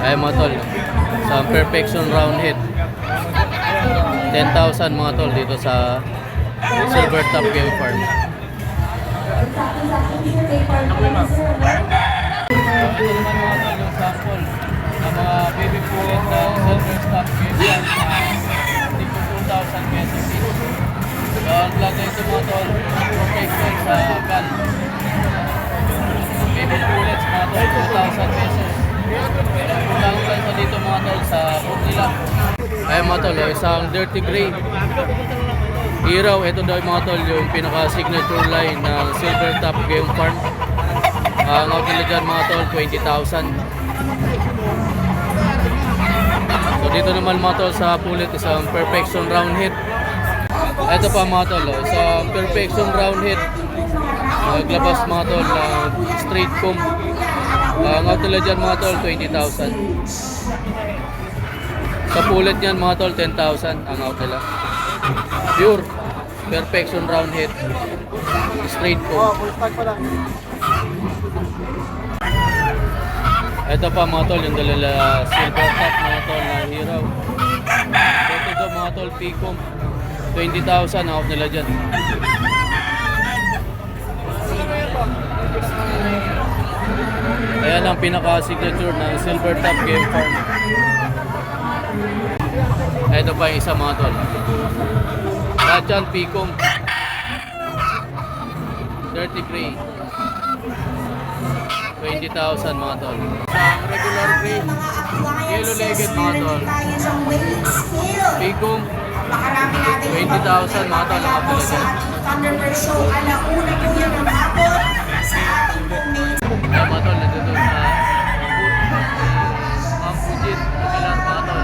Ay mga tol, sa Perfection Round Head 10,000 mga tol dito sa Silver Top Game Farm. Ito naman mga tol yung sample ng mga baby pullet na Silver Top Game Farm sa 2,000 pesos each. So ang vlog na ito mga tol, Perfection sa gun. Baby pullets mga tol, 2,000 pesos. Kulang lang sa dito mga tol sa book nila. Ay mga tol, isang dirty gray Hero. Ito daw mga tol yung pinaka signature line ng Silver Top Game Farm. Ang out nila dyan mga tol, 20,000. So dito naman mga tol sa pullet, isang Perfection Round Head. Ito pa mga tol, isang Perfection Round Head. Naglabas mga tol, straight comb. Ang out nila dyan mga tol, 20,000. Sa pullet nyan mga tol, 10,000 ang out nila. Pure Perfection Round Head, straight comb. Ito pa mga tol, yung dalala Silver Top mga tol na Hero. Ito daw mga tol, P-comb, 20,000 ang out nila dyan. Ayan ang pinaka-signature ng Silver Top Game Farm. Ito pa yung isa mga tol. Rachan P-comb, dirty gray, 20,000 mga tol. Sa regular gray, yellow-legged mga tol. P-comb, 20,000 mga tol ang kapila dyan. Kaya mga tol, nandito sa Ma'am Fujit, Tukilan mga tol.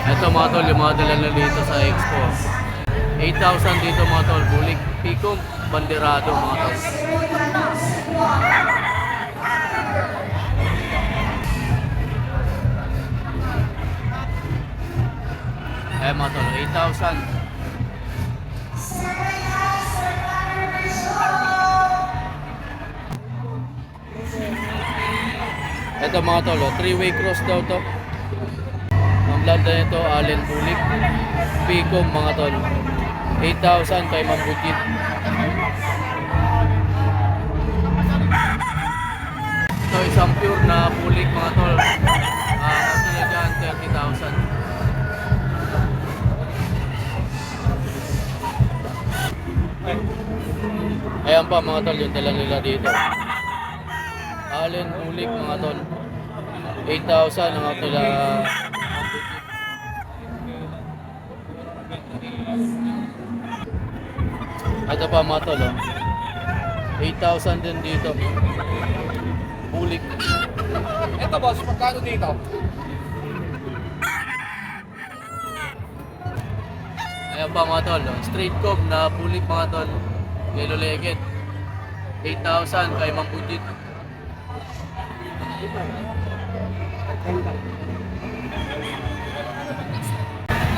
Ito mga tol, yung mga dala na dito sa Expo. 8,000 dito mga tol, bulik. P-comb, banderado mga tol. Ayan mga tol, 8,000. Ito mga tol, 3-way cross daw to. Ang blood na ito, Allen Bulik. P-comb mga tol, 8,000 kay Ma'am Bukit. Ito isang pure na bulik mga tol. Ito na dyan, 30,000. Ayan pa mga tol, yung dala nila dito. Allen Bulik mga tol, 8,000 ang out nila. Ito pa mga tol, 8,000 din dito. Bulik. Ito boss, magkano dito? Ayan pa mga tol, straight comb na bulik mga tol. Yellow-legged, 8,000 kay Ma'am Bujit.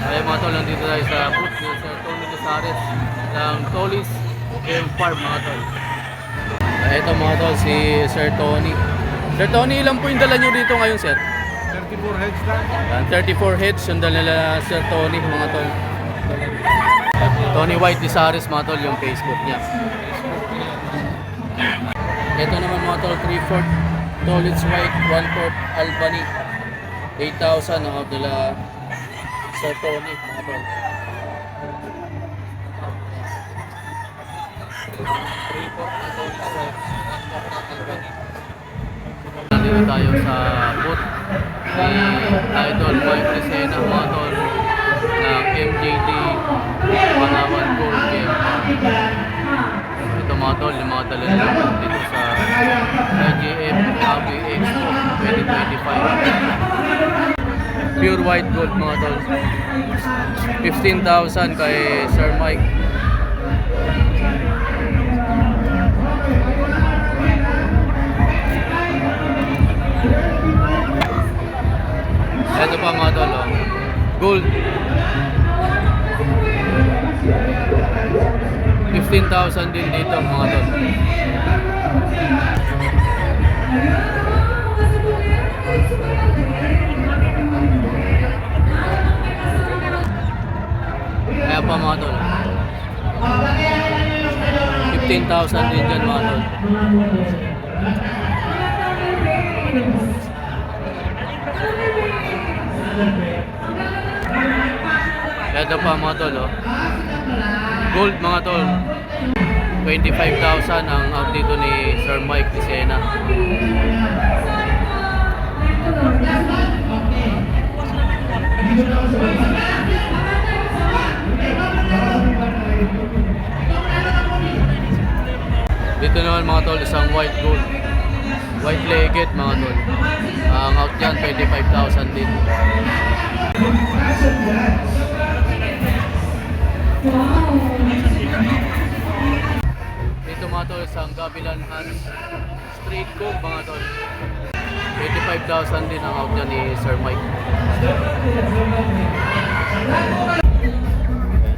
Ayan mga tol, nandito tayo sa booth ni Sir Tony Casares ng Tolis Game Farm mga tol. Ito mga tol, si Sir Tony. Sir Tony, ilan po yung dala nyo dito ngayon, sir? 34 heads lang. 34 heads yung dala nila Sir Tony mga tol. Tony White Casares mga tol, yung Facebook niya. Ito naman mga tol, 3/4 Tolis White, 1/4 Albany, 8,000 ang out nila Sir Tony mga tol. Nandito tayo sa booth ni Idol Mike Resena mga tol ng MJD Panawan Gold Game. Ito mga tol, yung mga dala nila dito sa IGF Hobby Expo 2025. Pure white gold mga tol, 15,000 kay Sir Mike. Ito pa mga tol, gold, 15,000 din dito mga tol. Kaya pa mga tol. 15,000 din dyan mga tol. Ito pa mga tol, oh. Gold mga tol. 25,000 ang out dito ni Sir Mike Lucena. Dito naman mga tol, isang white gold. White legged mga tol. Ang out dyan, 25,000 din. Dito mga tol, isang Gavilan Hans straight comb mga tol. 25,000 din ang out dyan ni Sir Mike.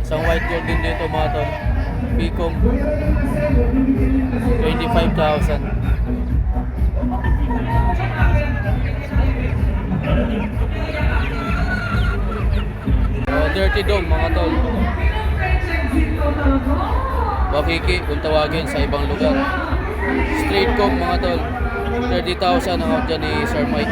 Isang white gold din dito mga tol. Picom 25,000. Dirty Dome mga tol. Bakiki kung tawagin sa ibang lugar. Straight comb mga tol. 30,000 ang out dyan ni Sir Mike.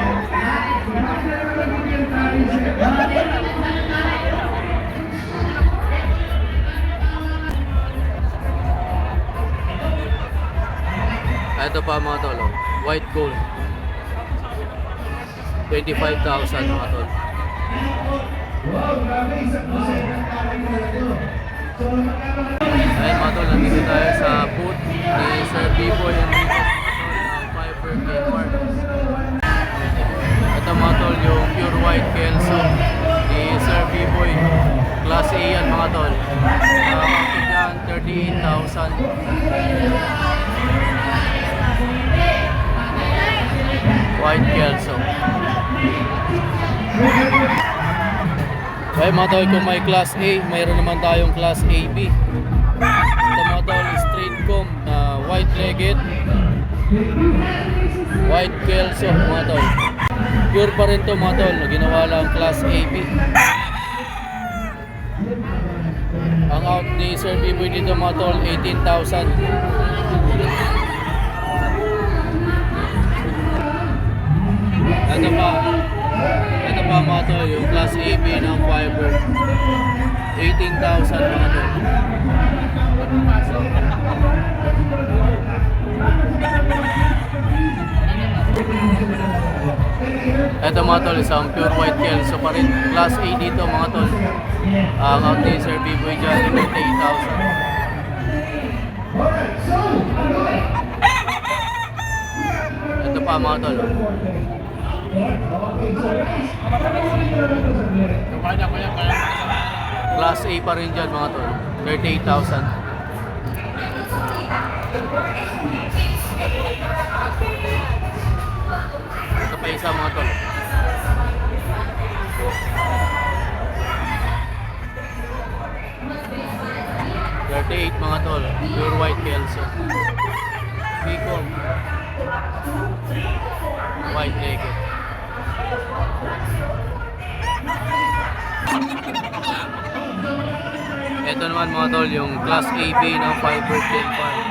Ito pa mga tol, oh. White gold 25,000 mga tol. Ayun mga tol, nandito tayo sa booth ni Sir B-Boy and ng Fiber K-Park. Ito mga tol, yung pure white Kelso ni Sir B-Boy. Class A yan mga tol. Makakit dyan, 38,000. White Kelso. Okay mga tol, kung may Class A, mayroon naman tayong Class AB. Ito mga tol, straight comb na white legged, white Kelso mga tol. Pure pa rin to mga tol, na ginawa lang Class AB. Ang out ni Sir B-Boy dito mga tol, 18,000. Ito pa mga tol, yung Class AB ng Fiber, 18,000 mga tol. Ito mga tol, isang pure white Kelso pa rin. Class A dito mga tol. Ang out ni Sir B-Boy dyan, 28,000. Ito pa mga tol. Class A pa rin dyan mga tol, 38,000. Ito pa isa mga tol. $38 mga tol, pure white Kelso. Picom white legged. Ito naman mga tol, yung Class AB ng Fiber K-Park.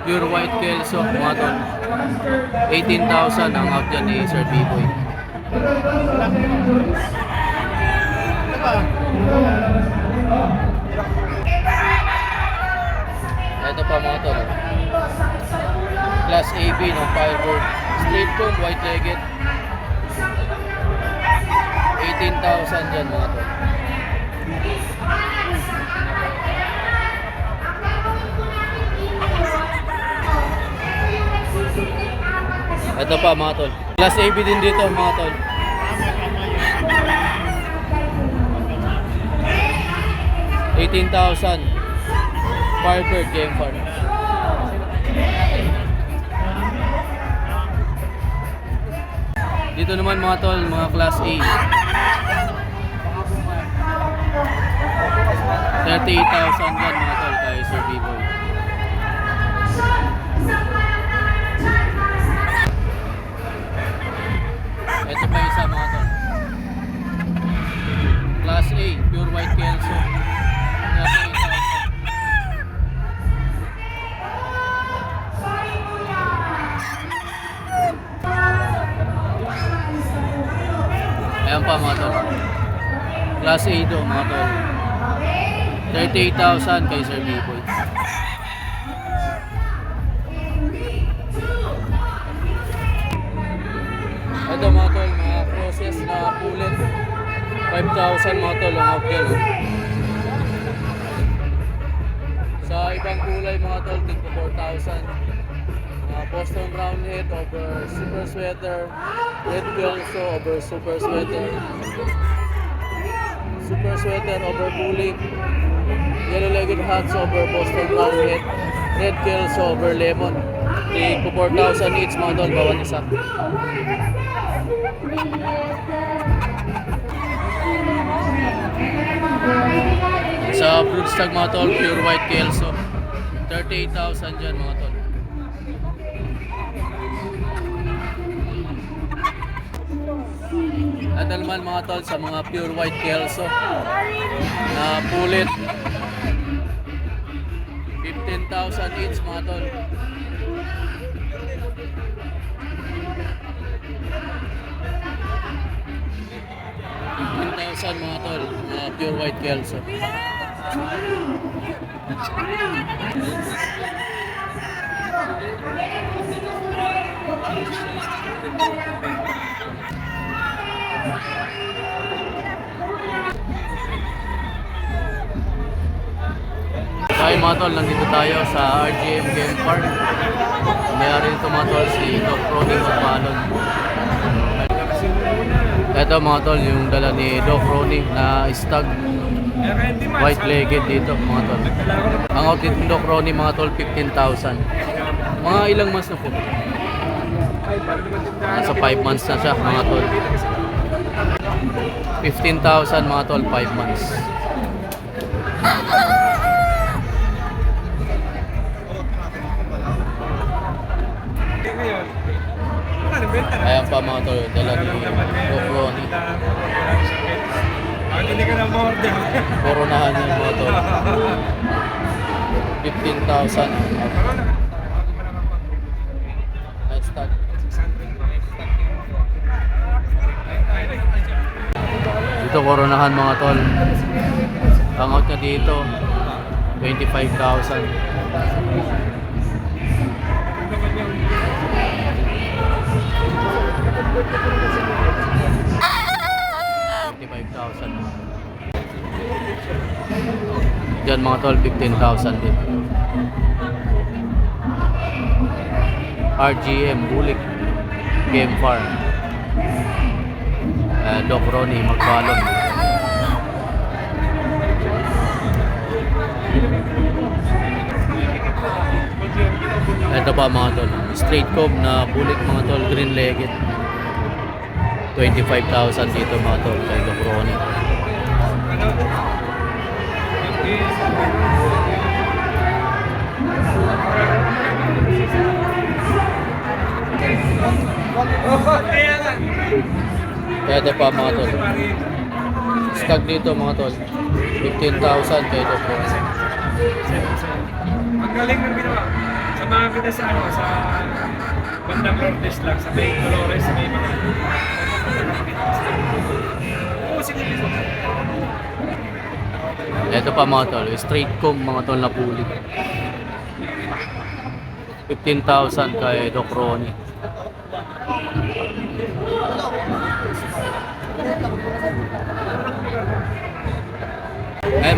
Pure white Kelso mga tol. 18,000 ang out dyan ni Sir B-Boy. Ito pa mga tol, Class AB ng Fiber, straight comb white legged, 18,000 dyan mga tol. Ito pa mga tol, Class AB din dito mga tol. $18,000 Firebird Game Farm. Dito naman mga tol, mga Class A, 38,000 yan mga tol kay Sir B-Boy. pa mga tol. Class A do mga tol. 38,000 kay Sir B-Boy. Ito mga tol, mga process na pulit. 5,000 mga tol, ang outgear. Sa ibang kulay mga tol, tig 4,000. Boston Roundhead over Super Sweater, Red Kelso over Super Sweater, Super Sweater over Bulik, Yellow Legged Hats over Boston Roundhead, Red Kelso over Lemon. Tig 4,000 each mga tol, bawat isa. Sa Broodstag mga tol, pure white Kelso, 38,000 dyan mga tol. At naman mga tol sa mga pure white Kelso na pulit, 15,000 each mga tol. Mga tol, pure white Kelso. Okay mga tol, nandito tayo sa RGM Game Park. Mayroon rin ito mga tol si Doc Ronnie Magbalon. Ito mga tol, yung dala ni Doc Ronnie na stag white legged dito mga tol. Ang out dito ni Doc Ronnie mga tol, 15,000. Mga ilang months na po? Nasa 5 months na siya mga tol. 15,000 mga tol, 5 months. Ayan pa mga tol, dala ni Doc Ronnie. Hindi ka na ma-order. Koronahan niya mga tol. 15,000. Nice tag. Dito koronahan mga tol. Ang out niya dito 25,000. Diyan mga tol, 15,000 din. RGM Bulik Game Farm. Doc Ronnie Magbalon. Ito pa mga tol, straight comb na Bulik mga tol, green legged. 25,000 dito mga tol kay Doc Ronnie. Ito pa mga tol, stag dito mga tol, 15,000 kay Doc Ronnie. Ang galing ng ginawa. Sa mga kita sa ano, sa bandang Lourdes lang, sa may Dolores, sa may mga Ito pa mga tol, straight comb mga tol na Bulik. 15,000 kay Doc Ronnie.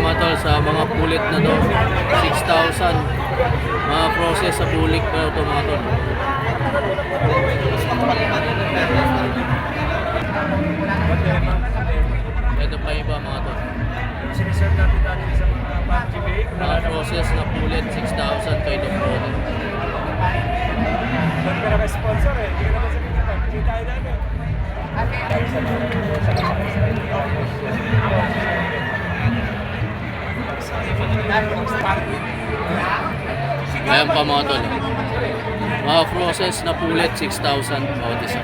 Mga tol, sa mga pulit na to, 6,000. Mga process sa Bulik pa ito mga tol. Ito pa iba mga tol. siniserve natin dati sa mga PUBG bake. Mga process na pulit, 6,000 kay Doc Ronnie. Doon ka na sponsor eh. Hindi ka naman sa kita. Hindi tayo dati. Ayan pa mga tol. Mga process na pulit, 6,000 bawat isa.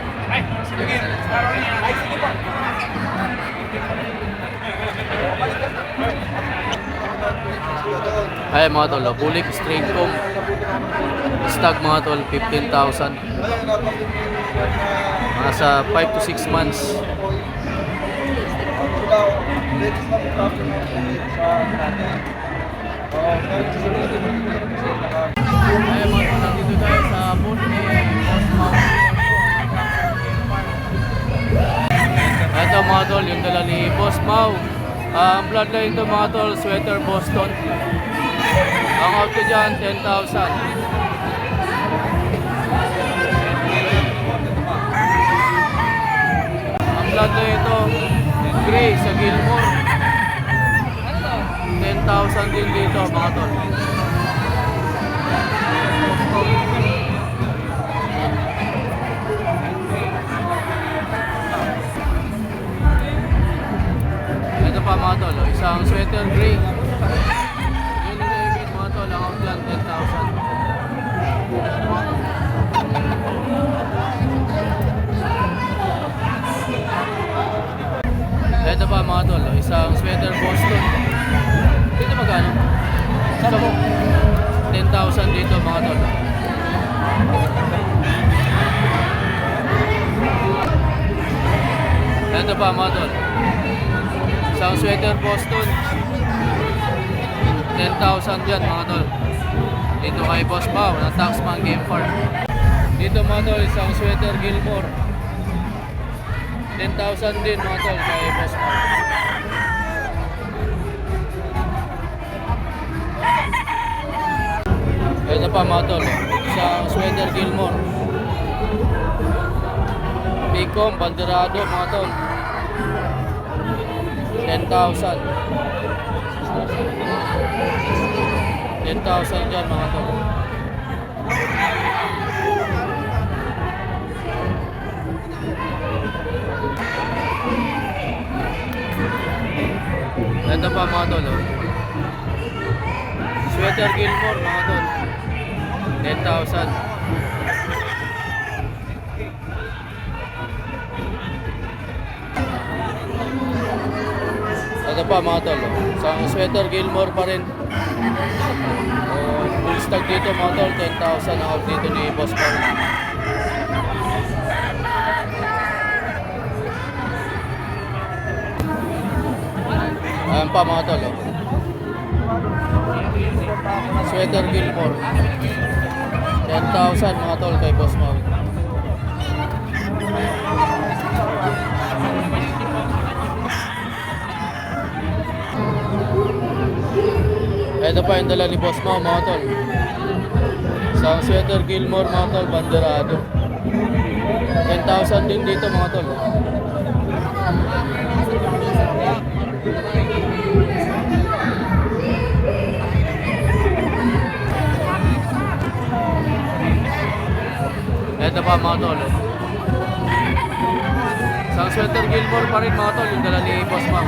Ayan mga tol, Bulik straight comb stag mga tol, 15,000. Mga sa 5 to 6 months. Next month, after sa natin. Ayan mga tol, nandito tayo sa booth ni Boss Mau. Ito mga tol, yung dala ni Boss Mau. Ang bloodline ito mga tol, Sweater Boston. Ang out ko dyan, 10,000. Ang bloodline ito, Gray sa Gilmore. 10,000 din dito mga tol. Ito pa mga tol, isang sweater gray. Yun yung mga tol, ang out dyan, 10,000. Ito pa mga tol, isang sweater Boston. Dito magkano? 10,000 dito mga tol. Ito pa mga tol, isang sweater Boston. 10,000 dyan mga tol. Dito kay Boss Mau ng Taxman Game Farm. Dito mga tol, isang sweater Gilmore. 10,000 din mga tol kay Boss Mau. Ito pa mga tol, isang sweater Gilmore. Picom, banderado mga tol. 10,000. 10,000 dyan mga tol. Ito pa mga tol, oh. Sweater Gilmore mga tol. 10,000. Ito pa mga tol, oh. Isang sweater Gilmore pa rin. Full stock dito mga tol, 10,000 ang out dito ni Boss Mau. Ayan pa mga tol, oh. Sweater Gilmore. 10,000 mga tol kay Boss Mau. Ito pa yung dala ni Boss Mau mga tol. Isang sweater Gilmore mga tol, banderado. 10,000 din dito mga tol. Ito pa mga tol. Isang sweater Gilmore pa rin mga tol, yung dala ni Boss Mau.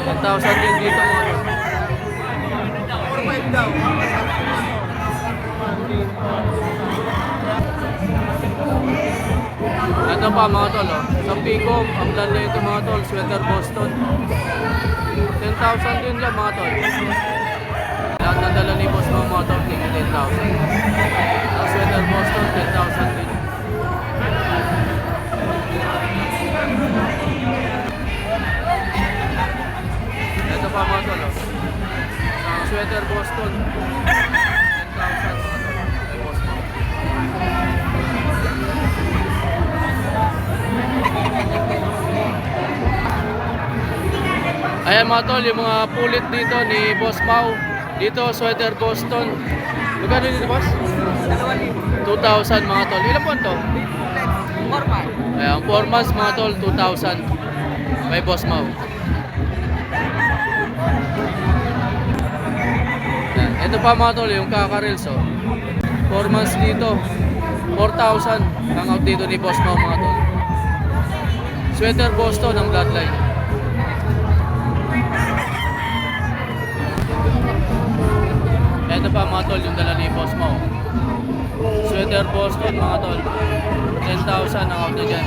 10,000 din dito mga tol. Ito pa mga tol, oh. Sa Picom, ang dala ito mga tol, sweater Boston. 10,000 din lang mga tol. Lahat ng dala ni Boss Mau mga tol, 10,000. Ang sweater Boston, 10,000 din. Ito pa mga tol, oh. Ang sweater Boston, 10,000 mga tol, kay Boss Mau. Ayan mga tol, yung mga pulit dito ni Boss Mau. Dito, sweater Boston. Magkano dito, boss? 2,000 mga tol. Ilan po ito? 4 months. Ayan, 4 months mga tol, 2,000. May Boss Mau. Ayan, ito pa mga tol, yung Kakarils. 4 months dito. 4,000 ang out dito ni Boss Mau mga tol. Sweater Boston ang bloodline. Ito pa mga tol, yung dala ni Boss Mau. Sweater Boston mga tol. 10,000 ang out na dyan.